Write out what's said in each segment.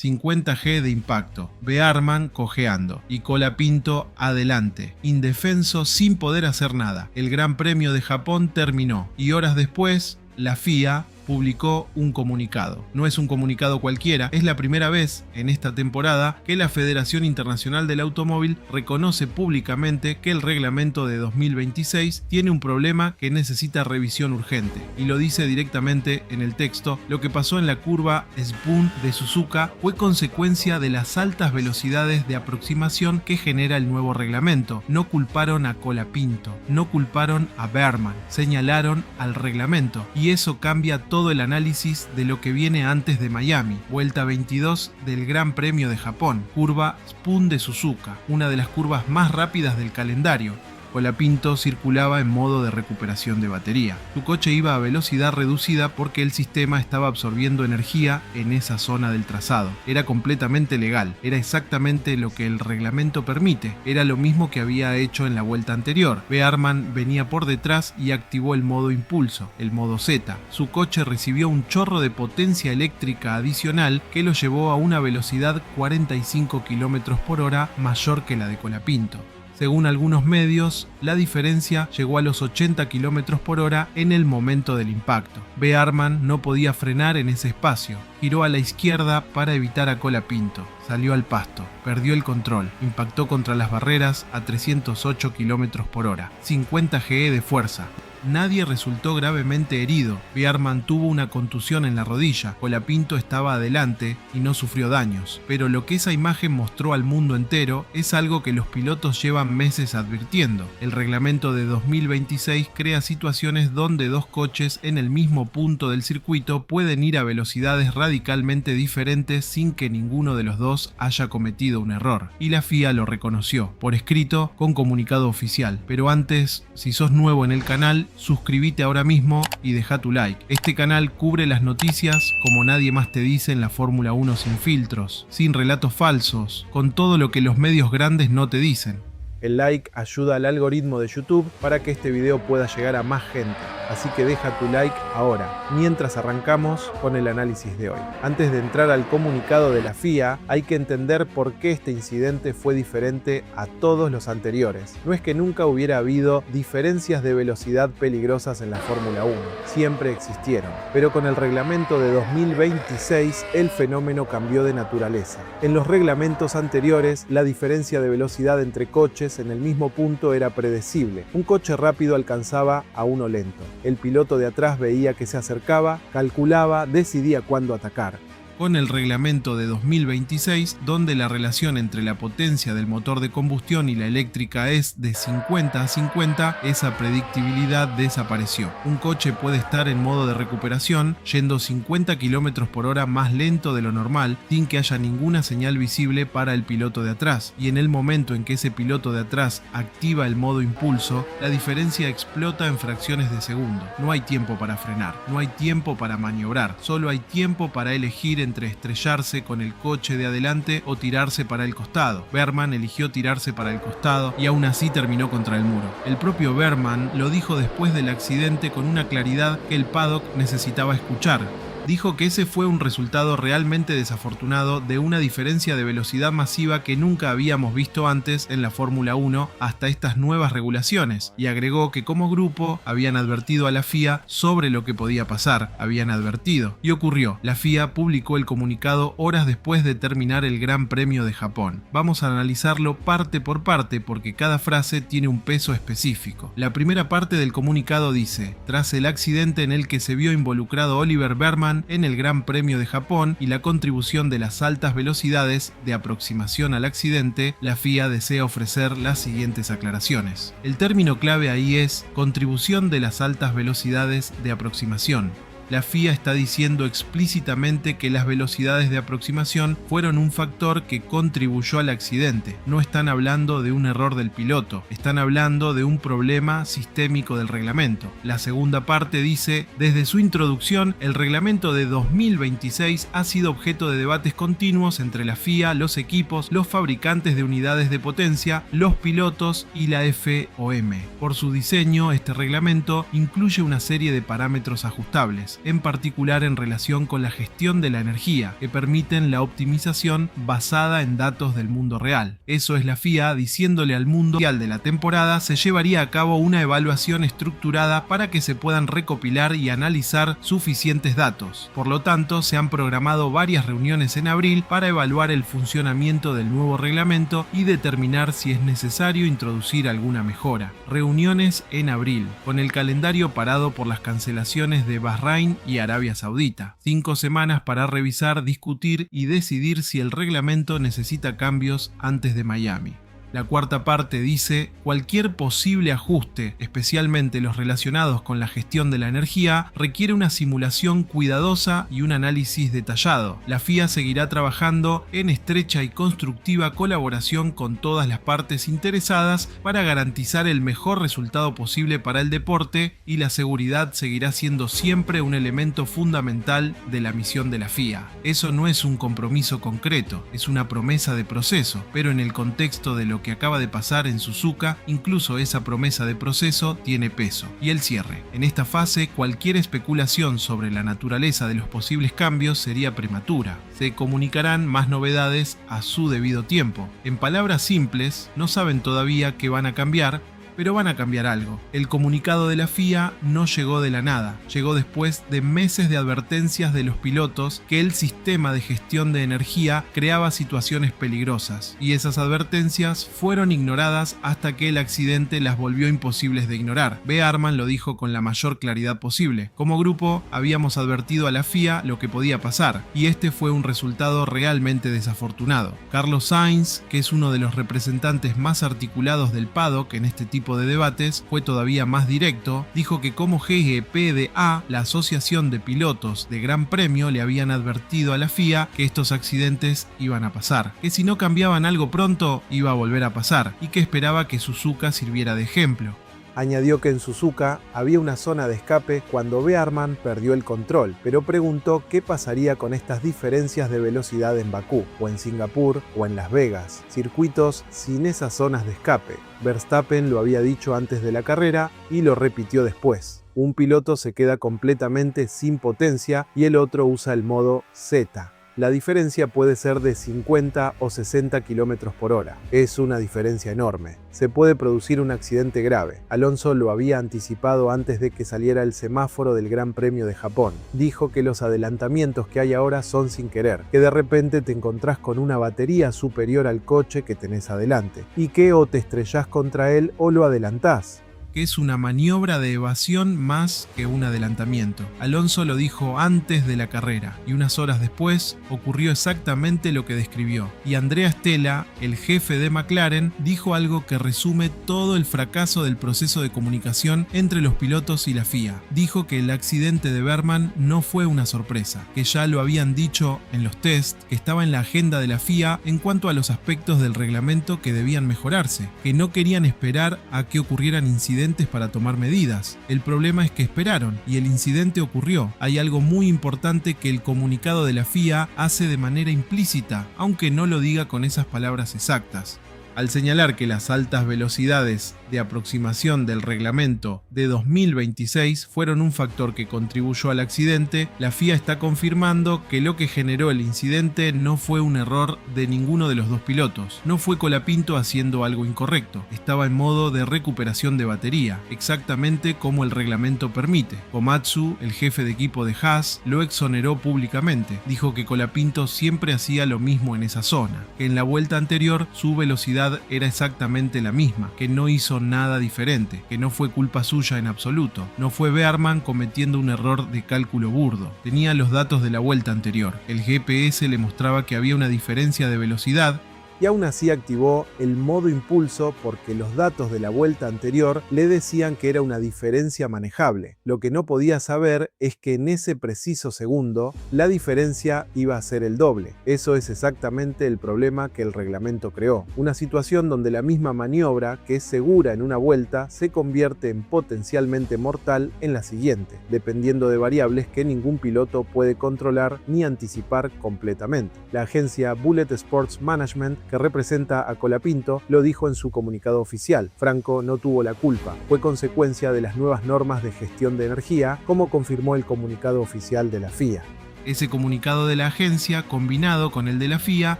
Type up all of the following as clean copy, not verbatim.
50G de impacto, Bearman cojeando y Colapinto adelante, indefenso sin poder hacer nada. El Gran Premio de Japón terminó y horas después la FIA publicó un comunicado. No es un comunicado cualquiera, es la primera vez en esta temporada que la Federación Internacional del Automóvil reconoce públicamente que el reglamento de 2026 tiene un problema que necesita revisión urgente. Y lo dice directamente en el texto: lo que pasó en la curva Spoon de Suzuka fue consecuencia de las altas velocidades de aproximación que genera el nuevo reglamento. No culparon a Colapinto, no culparon a Bearman, señalaron al reglamento. Y eso cambia todo el análisis de lo que viene antes de Miami, vuelta 22 del Gran Premio de Japón, curva Spoon de Suzuka, una de las curvas más rápidas del calendario. Colapinto circulaba en modo de recuperación de batería. Su coche iba a velocidad reducida porque el sistema estaba absorbiendo energía en esa zona del trazado. Era completamente legal, era exactamente lo que el reglamento permite, era lo mismo que había hecho en la vuelta anterior. Bearman venía por detrás y activó el modo impulso, el modo Z. Su coche recibió un chorro de potencia eléctrica adicional que lo llevó a una velocidad 45 km por hora mayor que la de Colapinto. Según algunos medios, la diferencia llegó a los 80 km por hora en el momento del impacto. Bearman no podía frenar en ese espacio. Giró a la izquierda para evitar a Colapinto. Salió al pasto, perdió el control, impactó contra las barreras a 308 km por hora. 50 GE de fuerza. Nadie resultó gravemente herido. Bearman tuvo una contusión en la rodilla. Colapinto estaba adelante y no sufrió daños. Pero lo que esa imagen mostró al mundo entero es algo que los pilotos llevan meses advirtiendo. El reglamento de 2026 crea situaciones donde dos coches en el mismo punto del circuito pueden ir a velocidades radicalmente diferentes sin que ninguno de los dos haya cometido un error. Y la FIA lo reconoció, por escrito, con comunicado oficial. Pero antes, si sos nuevo en el canal, suscríbete ahora mismo y deja tu like. Este canal cubre las noticias como nadie más te dice en la Fórmula 1, sin filtros, sin relatos falsos, con todo lo que los medios grandes no te dicen. El like ayuda al algoritmo de YouTube para que este video pueda llegar a más gente, así que deja tu like ahora, mientras arrancamos con el análisis de hoy. Antes de entrar al comunicado de la FIA, hay que entender por qué este incidente fue diferente a todos los anteriores. No es que nunca hubiera habido diferencias de velocidad peligrosas en la Fórmula 1, siempre existieron, pero con el reglamento de 2026 el fenómeno cambió de naturaleza. En los reglamentos anteriores, la diferencia de velocidad entre coches en el mismo punto era predecible. Un coche rápido alcanzaba a uno lento. El piloto de atrás veía que se acercaba, calculaba, decidía cuándo atacar. Con el reglamento de 2026, donde la relación entre la potencia del motor de combustión y la eléctrica es de 50 a 50, esa predictibilidad desapareció. Un coche puede estar en modo de recuperación, yendo 50 km por hora más lento de lo normal, sin que haya ninguna señal visible para el piloto de atrás. Y en el momento en que ese piloto de atrás activa el modo impulso, la diferencia explota en fracciones de segundo. No hay tiempo para frenar, no hay tiempo para maniobrar, solo hay tiempo para elegir entre estrellarse con el coche de adelante o tirarse para el costado. Bearman eligió tirarse para el costado y aún así terminó contra el muro. El propio Bearman lo dijo después del accidente con una claridad que el paddock necesitaba escuchar. Dijo que ese fue un resultado realmente desafortunado de una diferencia de velocidad masiva que nunca habíamos visto antes en la Fórmula 1 hasta estas nuevas regulaciones, y agregó que como grupo habían advertido a la FIA sobre lo que podía pasar, habían advertido, y ocurrió. La FIA publicó el comunicado horas después de terminar el Gran Premio de Japón. Vamos a analizarlo parte por parte porque cada frase tiene un peso específico. La primera parte del comunicado dice: tras el accidente en el que se vio involucrado Oliver Bearman en el Gran Premio de Japón y la contribución de las altas velocidades de aproximación al accidente, la FIA desea ofrecer las siguientes aclaraciones. El término clave ahí es contribución de las altas velocidades de aproximación. La FIA está diciendo explícitamente que las velocidades de aproximación fueron un factor que contribuyó al accidente. No están hablando de un error del piloto, están hablando de un problema sistémico del reglamento. La segunda parte dice: desde su introducción, el reglamento de 2026 ha sido objeto de debates continuos entre la FIA, los equipos, los fabricantes de unidades de potencia, los pilotos y la FOM. Por su diseño, este reglamento incluye una serie de parámetros ajustables. en particular en relación con la gestión de la energía, que permiten la optimización basada en datos del mundo real. Eso es la FIA diciéndole al mundo que al de la temporada se llevaría a cabo una evaluación estructurada para que se puedan recopilar y analizar suficientes datos. Por lo tanto, se han programado varias reuniones en abril para evaluar el funcionamiento del nuevo reglamento y determinar si es necesario introducir alguna mejora. Reuniones en abril, con el calendario parado por las cancelaciones de Bahrein y Arabia Saudita. 5 semanas para revisar, discutir y decidir si el reglamento necesita cambios antes de Miami. La cuarta parte dice: cualquier posible ajuste, especialmente los relacionados con la gestión de la energía, requiere una simulación cuidadosa y un análisis detallado. La FIA seguirá trabajando en estrecha y constructiva colaboración con todas las partes interesadas para garantizar el mejor resultado posible para el deporte, y la seguridad seguirá siendo siempre un elemento fundamental de la misión de la FIA. Eso no es un compromiso concreto, es una promesa de proceso, pero en el contexto de lo que acaba de pasar en Suzuka, incluso esa promesa de proceso tiene peso. Y el cierre. En esta fase, cualquier especulación sobre la naturaleza de los posibles cambios sería prematura. Se comunicarán más novedades a su debido tiempo. En palabras simples, no saben todavía qué van a cambiar, pero van a cambiar algo. El comunicado de la FIA no llegó de la nada, llegó después de meses de advertencias de los pilotos que el sistema de gestión de energía creaba situaciones peligrosas, y esas advertencias fueron ignoradas hasta que el accidente las volvió imposibles de ignorar. Bearman lo dijo con la mayor claridad posible: como grupo habíamos advertido a la FIA lo que podía pasar, y este fue un resultado realmente desafortunado. Carlos Sainz, que es uno de los representantes más articulados del paddock en este tipo de debates, fue todavía más directo. Dijo que como GPDA, la asociación de pilotos de Gran Premio, le habían advertido a la FIA que estos accidentes iban a pasar, que si no cambiaban algo pronto iba a volver a pasar, y que esperaba que Suzuka sirviera de ejemplo. Añadió que en Suzuka había una zona de escape cuando Bearman perdió el control, pero preguntó qué pasaría con estas diferencias de velocidad en Bakú, o en Singapur, o en Las Vegas, circuitos sin esas zonas de escape. Verstappen lo había dicho antes de la carrera y lo repitió después. Un piloto se queda completamente sin potencia y el otro usa el modo Z. La diferencia puede ser de 50 o 60 km por hora. Es una diferencia enorme. Se puede producir un accidente grave. Alonso lo había anticipado antes de que saliera el semáforo del Gran Premio de Japón. Dijo que los adelantamientos que hay ahora son sin querer, que de repente te encontrás con una batería superior al coche que tenés adelante, y que o te estrellás contra él o lo adelantás. Que es una maniobra de evasión más que un adelantamiento. Alonso lo dijo antes de la carrera, y unas horas después ocurrió exactamente lo que describió. Y Andrea Stella, el jefe de McLaren, dijo algo que resume todo el fracaso del proceso de comunicación entre los pilotos y la FIA. Dijo que el accidente de Bearman no fue una sorpresa, que ya lo habían dicho en los test, que estaba en la agenda de la FIA en cuanto a los aspectos del reglamento que debían mejorarse, que no querían esperar a que ocurrieran incidentes para tomar medidas. El problema es que esperaron y el incidente ocurrió. Hay algo muy importante que el comunicado de la FIA hace de manera implícita, aunque no lo diga con esas palabras exactas. Al señalar que las altas velocidades de aproximación del reglamento de 2026 fueron un factor que contribuyó al accidente, la FIA está confirmando que lo que generó el incidente no fue un error de ninguno de los dos pilotos. No fue Colapinto haciendo algo incorrecto, estaba en modo de recuperación de batería, exactamente como el reglamento permite. Komatsu, el jefe de equipo de Haas, lo exoneró públicamente. Dijo que Colapinto siempre hacía lo mismo en esa zona, que en la vuelta anterior su velocidad era exactamente la misma, que no hizo nada diferente, que no fue culpa suya en absoluto. No fue Bearman cometiendo un error de cálculo burdo. Tenía los datos de la vuelta anterior. El GPS le mostraba que había una diferencia de velocidad, y aún así activó el modo impulso porque los datos de la vuelta anterior le decían que era una diferencia manejable. Lo que no podía saber es que en ese preciso segundo la diferencia iba a ser el doble. Eso es exactamente el problema que el reglamento creó. Una situación donde la misma maniobra, que es segura en una vuelta, se convierte en potencialmente mortal en la siguiente, dependiendo de variables que ningún piloto puede controlar ni anticipar completamente. La agencia Bullet Sports Management que representa a Colapinto, lo dijo en su comunicado oficial: Franco no tuvo la culpa, fue consecuencia de las nuevas normas de gestión de energía, como confirmó el comunicado oficial de la FIA. Ese comunicado de la agencia, combinado con el de la FIA,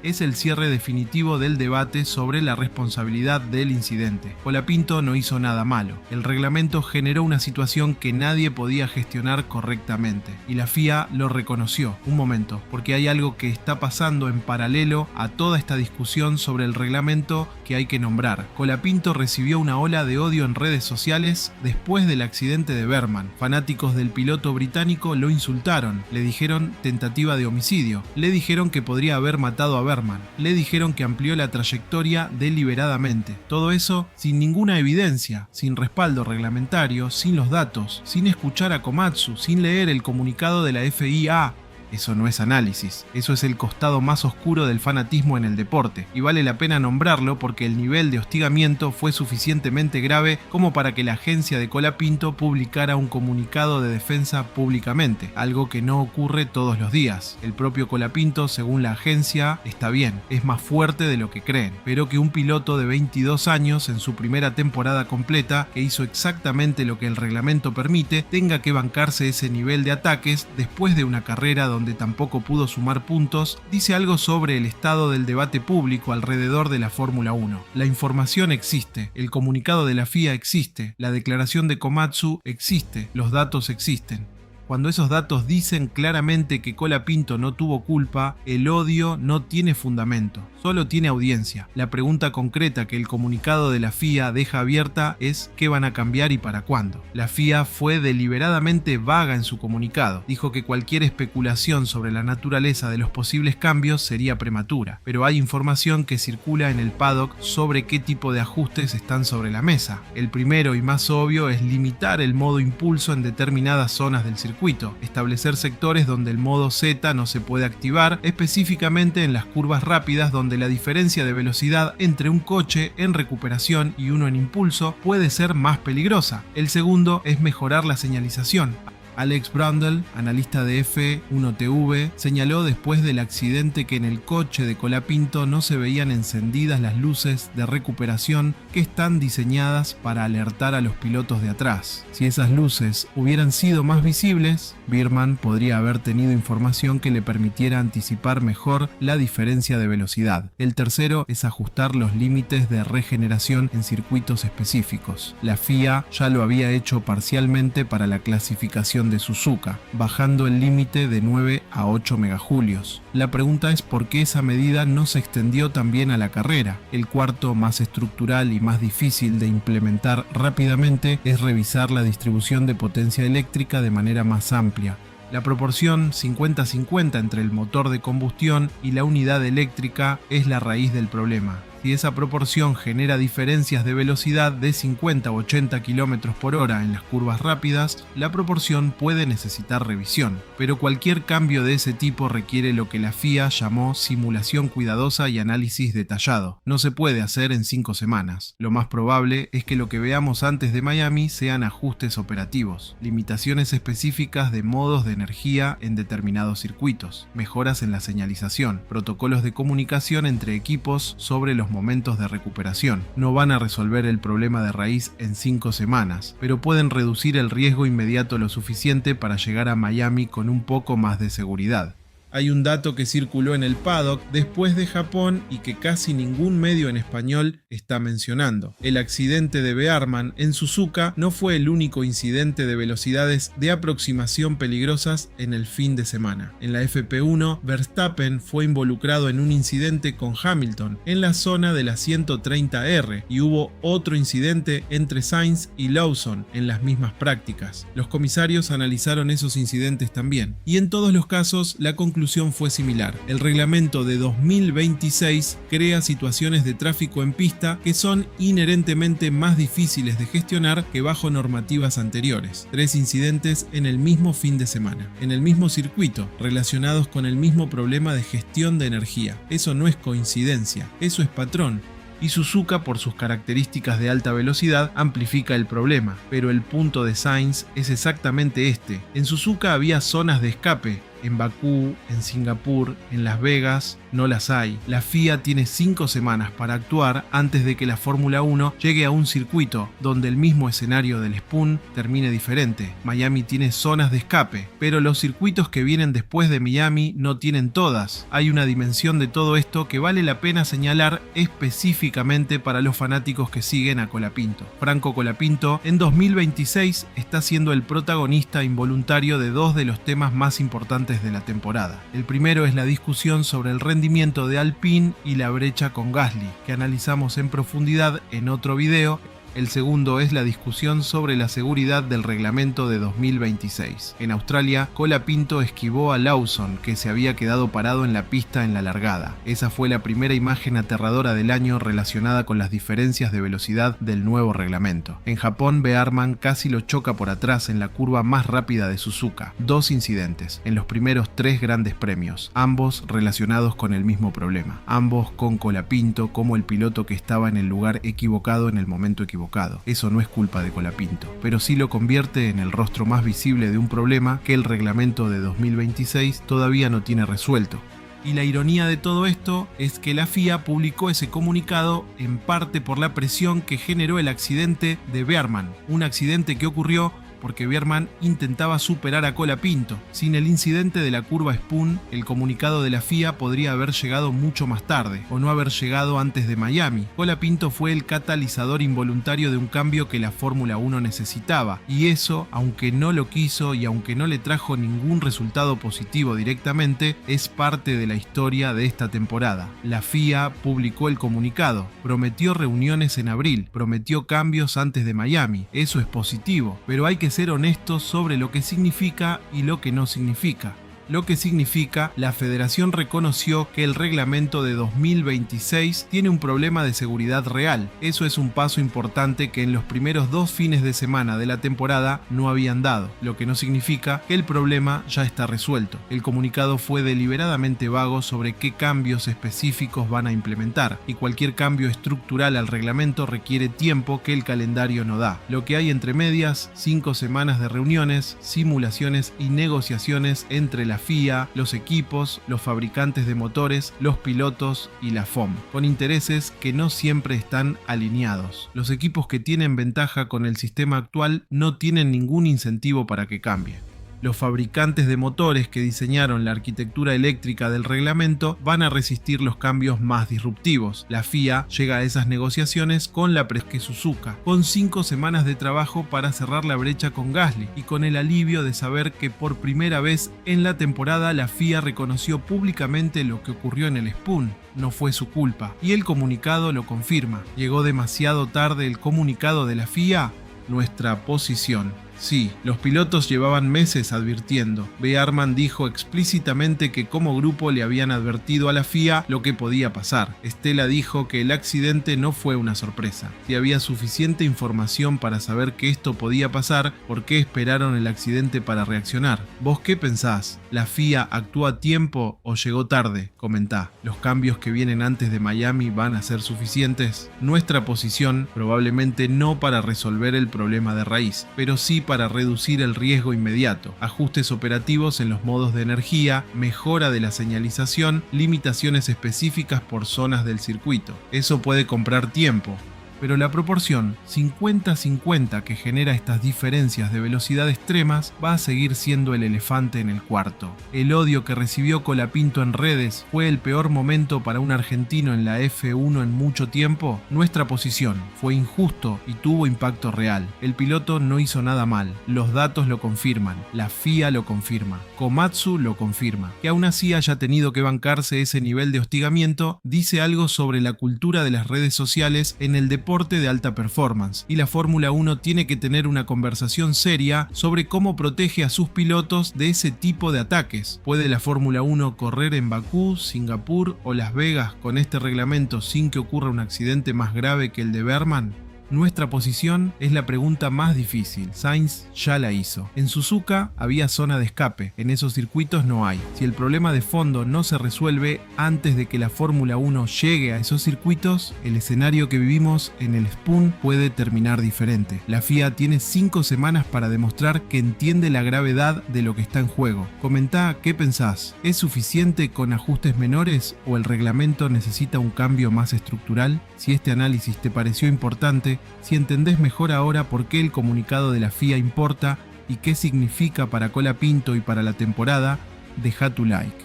es el cierre definitivo del debate sobre la responsabilidad del incidente. Colapinto no hizo nada malo. El reglamento generó una situación que nadie podía gestionar correctamente, y la FIA lo reconoció. Un momento, porque hay algo que está pasando en paralelo a toda esta discusión sobre el reglamento que hay que nombrar. Colapinto recibió una ola de odio en redes sociales después del accidente de Berman. Fanáticos del piloto británico lo insultaron, le dijeron tentativa de homicidio, le dijeron que podría haber matado a Berman, le dijeron que amplió la trayectoria deliberadamente. Todo eso sin ninguna evidencia, sin respaldo reglamentario, sin los datos, sin escuchar a Komatsu, sin leer el comunicado de la FIA. Eso no es análisis, eso es el costado más oscuro del fanatismo en el deporte, y vale la pena nombrarlo porque el nivel de hostigamiento fue suficientemente grave como para que la agencia de Colapinto publicara un comunicado de defensa públicamente, algo que no ocurre todos los días. El propio Colapinto, según la agencia, está bien, es más fuerte de lo que creen, pero que un piloto de 22 años en su primera temporada completa, que hizo exactamente lo que el reglamento permite, tenga que bancarse ese nivel de ataques después de una carrera donde tampoco pudo sumar puntos, dice algo sobre el estado del debate público alrededor de la Fórmula 1. La información existe, el comunicado de la FIA existe, la declaración de Komatsu existe, los datos existen. Cuando esos datos dicen claramente que Colapinto no tuvo culpa, el odio no tiene fundamento, solo tiene audiencia. La pregunta concreta que el comunicado de la FIA deja abierta es ¿qué van a cambiar y para cuándo? La FIA fue deliberadamente vaga en su comunicado. Dijo que cualquier especulación sobre la naturaleza de los posibles cambios sería prematura, pero hay información que circula en el paddock sobre qué tipo de ajustes están sobre la mesa. El primero y más obvio es limitar el modo impulso en determinadas zonas del circuito, establecer sectores donde el modo Z no se puede activar, específicamente en las curvas rápidas donde la diferencia de velocidad entre un coche en recuperación y uno en impulso puede ser más peligrosa. El segundo es mejorar la señalización. Alex Brundle, analista de F1TV, señaló después del accidente que en el coche de Colapinto no se veían encendidas las luces de recuperación que están diseñadas para alertar a los pilotos de atrás. Si esas luces hubieran sido más visibles, Berman podría haber tenido información que le permitiera anticipar mejor la diferencia de velocidad. El tercero es ajustar los límites de regeneración en circuitos específicos. La FIA ya lo había hecho parcialmente para la clasificación de Suzuka, bajando el límite de 9 a 8 megajulios. La pregunta es por qué esa medida no se extendió también a la carrera. El cuarto, más estructural y más difícil de implementar rápidamente, es revisar la distribución de potencia eléctrica de manera más amplia. La proporción 50-50 entre el motor de combustión y la unidad eléctrica es la raíz del problema. Si esa proporción genera diferencias de velocidad de 50 o 80 km por hora en las curvas rápidas, la proporción puede necesitar revisión. Pero cualquier cambio de ese tipo requiere lo que la FIA llamó simulación cuidadosa y análisis detallado. No se puede hacer en 5 semanas. Lo más probable es que lo que veamos antes de Miami sean ajustes operativos, limitaciones específicas de modos de energía en determinados circuitos, mejoras en la señalización, protocolos de comunicación entre equipos sobre los momentos de recuperación. No van a resolver el problema de raíz en 5 semanas, pero pueden reducir el riesgo inmediato lo suficiente para llegar a Miami con un poco más de seguridad. Hay un dato que circuló en el paddock después de Japón y que casi ningún medio en español está mencionando. El accidente de Berman en Suzuka no fue el único incidente de velocidades de aproximación peligrosas en el fin de semana. En la FP1, Verstappen fue involucrado en un incidente con Hamilton en la zona de la 130R y hubo otro incidente entre Sainz y Lawson en las mismas prácticas. Los comisarios analizaron esos incidentes también, y en todos los casos la conclusión fue similar. El reglamento de 2026 crea situaciones de tráfico en pista que son inherentemente más difíciles de gestionar que bajo normativas anteriores. 3 incidentes en el mismo fin de semana, en el mismo circuito, relacionados con el mismo problema de gestión de energía. Eso no es coincidencia, eso es patrón. Y Suzuka, por sus características de alta velocidad, amplifica el problema, pero el punto de Sainz es exactamente este. En Suzuka había zonas de escape, En Bakú, en Singapur, en Las Vegas, no las hay. La FIA tiene 5 semanas para actuar antes de que la Fórmula 1 llegue a un circuito donde el mismo escenario del Spoon termine diferente. Miami tiene zonas de escape, pero los circuitos que vienen después de Miami no tienen todas. Hay una dimensión de todo esto que vale la pena señalar específicamente para los fanáticos que siguen a Colapinto. Franco Colapinto en 2026 está siendo el protagonista involuntario de 2 de los temas más importantes de la temporada. El primero es la discusión sobre el rendimiento de Alpine y la brecha con Gasly, que analizamos en profundidad en otro video. El segundo es la discusión sobre la seguridad del reglamento de 2026. En Australia, Colapinto esquivó a Lawson, que se había quedado parado en la pista en la largada. Esa fue la primera imagen aterradora del año relacionada con las diferencias de velocidad del nuevo reglamento. En Japón, Bearman casi lo choca por atrás en la curva más rápida de Suzuka. 2 incidentes en los primeros 3 grandes premios, ambos relacionados con el mismo problema. Ambos con Colapinto como el piloto que estaba en el lugar equivocado en el momento equivocado. Eso no es culpa de Colapinto, pero sí lo convierte en el rostro más visible de un problema que el reglamento de 2026 todavía no tiene resuelto. Y la ironía de todo esto es que la FIA publicó ese comunicado en parte por la presión que generó el accidente de Bearman, un accidente que ocurrió porque Bearman intentaba superar a Colapinto. Sin el incidente de la curva Spoon, el comunicado de la FIA podría haber llegado mucho más tarde, o no haber llegado antes de Miami. Colapinto fue el catalizador involuntario de un cambio que la Fórmula 1 necesitaba, y eso, aunque no lo quiso y aunque no le trajo ningún resultado positivo directamente, es parte de la historia de esta temporada. La FIA publicó el comunicado, prometió reuniones en abril, prometió cambios antes de Miami. Eso es positivo, pero hay que ser honestos sobre lo que significa y lo que no significa. Lo que significa, la federación reconoció que el reglamento de 2026 tiene un problema de seguridad real. Eso es un paso importante que en los primeros 2 fines de semana de la temporada no habían dado, lo que no significa que el problema ya está resuelto. El comunicado fue deliberadamente vago sobre qué cambios específicos van a implementar, y cualquier cambio estructural al reglamento requiere tiempo que el calendario no da. Lo que hay entre medias, 5 semanas de reuniones, simulaciones y negociaciones entre la FIA, los equipos, los fabricantes de motores, los pilotos y la FOM, con intereses que no siempre están alineados. Los equipos que tienen ventaja con el sistema actual no tienen ningún incentivo para que cambie. Los fabricantes de motores que diseñaron la arquitectura eléctrica del reglamento van a resistir los cambios más disruptivos. La FIA llega a esas negociaciones con la Presque Suzuka, con 5 semanas de trabajo para cerrar la brecha con Gasly y con el alivio de saber que por primera vez en la temporada la FIA reconoció públicamente lo que ocurrió en el Spoon. No fue su culpa, y el comunicado lo confirma. Llegó demasiado tarde el comunicado de la FIA. Nuestra posición. Sí, los pilotos llevaban meses advirtiendo. Bearman dijo explícitamente que como grupo le habían advertido a la FIA lo que podía pasar. Stella dijo que el accidente no fue una sorpresa. Si había suficiente información para saber que esto podía pasar, ¿por qué esperaron el accidente para reaccionar? ¿Vos qué pensás? ¿La FIA actuó a tiempo o llegó tarde? Comentá. ¿Los cambios que vienen antes de Miami van a ser suficientes? Nuestra posición, probablemente no para resolver el problema de raíz, pero sí para reducir el riesgo inmediato, ajustes operativos en los modos de energía, mejora de la señalización, limitaciones específicas por zonas del circuito. Eso puede comprar tiempo, pero la proporción 50-50 que genera estas diferencias de velocidad extremas va a seguir siendo el elefante en el cuarto. El odio que recibió Colapinto en redes fue el peor momento para un argentino en la F1 en mucho tiempo. Nuestra posición fue injusto y tuvo impacto real. El piloto no hizo nada mal, los datos lo confirman, la FIA lo confirma, Komatsu lo confirma. Que aún así haya tenido que bancarse ese nivel de hostigamiento dice algo sobre la cultura de las redes sociales en el deporte de alta performance, y la Fórmula 1 tiene que tener una conversación seria sobre cómo protege a sus pilotos de ese tipo de ataques. ¿Puede la Fórmula 1 correr en Bakú, Singapur o Las Vegas con este reglamento sin que ocurra un accidente más grave que el de Bearman? Nuestra posición es la pregunta más difícil. Sainz ya la hizo. En Suzuka había zona de escape, en esos circuitos no hay. Si el problema de fondo no se resuelve antes de que la Fórmula 1 llegue a esos circuitos, el escenario que vivimos en el Spoon puede terminar diferente. La FIA tiene 5 semanas para demostrar que entiende la gravedad de lo que está en juego. Comentá qué pensás. ¿Es suficiente con ajustes menores o el reglamento necesita un cambio más estructural? Si este análisis te pareció importante, si entendés mejor ahora por qué el comunicado de la FIA importa y qué significa para Colapinto y para la temporada, deja tu like.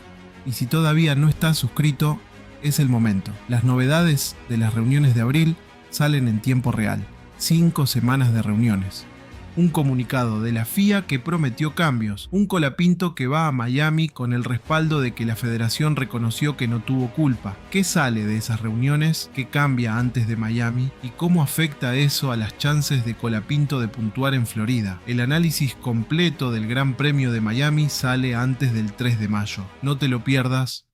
Y si todavía no estás suscrito, es el momento. Las novedades de las reuniones de abril salen en tiempo real. 5 semanas de reuniones. Un comunicado de la FIA que prometió cambios. Un Colapinto que va a Miami con el respaldo de que la federación reconoció que no tuvo culpa. ¿Qué sale de esas reuniones? ¿Qué cambia antes de Miami? ¿Y cómo afecta eso a las chances de Colapinto de puntuar en Florida? El análisis completo del Gran Premio de Miami sale antes del 3 de mayo. No te lo pierdas.